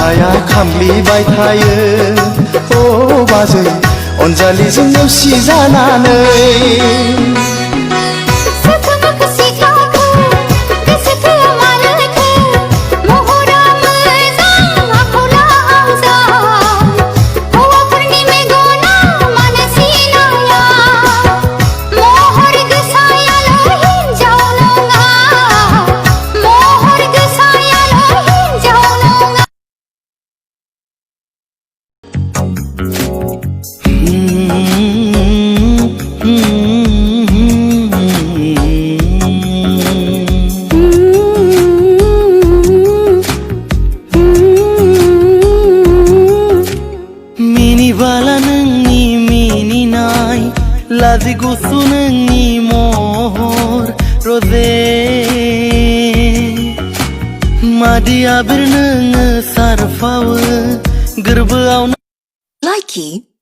देहाया खामग्लिबाय थायो ओ बाजै अनजालिजों नेवसि जानानै Lazi gusu nungi mohor rose Madi abir nung sarfaw gerbeaw Likey